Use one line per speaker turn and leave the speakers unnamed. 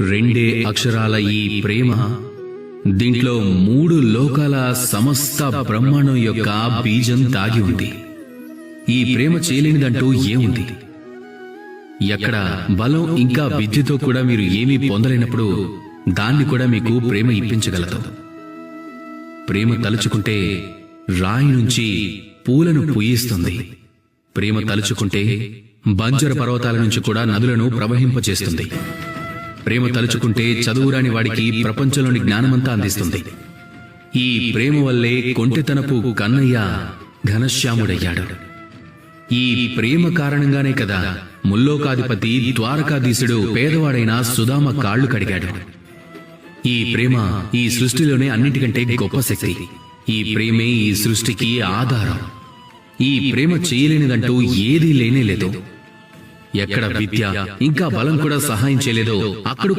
రెండే అక్షరాల ఈ ప్రేమ దీంట్లో 3 లోకాల సమస్త బ్రహ్మాండం యొక్క బీజం దాగి ఉంది. ఈ ప్రేమ చేయలేనిదంటూ ఏముంది? ఎక్కడ బలం ఇంకా విద్యతో కూడా మీరు ఏమీ పొందలేనప్పుడు దాన్ని కూడా మీకు ప్రేమ ఇప్పించగలదు. ప్రేమ తలుచుకుంటే రాయి నుంచి పూలను పూయిస్తుంది. ప్రేమ తలుచుకుంటే బంజర పర్వతాల నుంచి కూడా నదులను ప్రవహింపచేస్తుంది. ప్రేమ తలుచుకుంటే చదువురాని వాడికి ప్రపంచంలోని జ్ఞానమంతా అందిస్తుంది. ఈ ప్రేమ వల్లే కొంటెతనపు కన్నయ్య ఘనశ్యాముడయ్యాడు. ఈ ప్రేమ కారణంగానే కదా ముల్లోకాధిపతి ద్వారకాధీశుడు పేదవాడైన సుధామ కాళ్లు కడిగాడు. ఈ ప్రేమ ఈ సృష్టిలోనే అన్నిటికంటే గొప్ప శక్తి. ఈ ప్రేమే ఈ సృష్టికి ఆధారం. ఈ ప్రేమ చేయలేనిదంటూ ఏదీ లేనే లేదు. ఎక్కడ విద్య ఇంకా బలం కూడా సహాయం చేయలేదో అక్కడ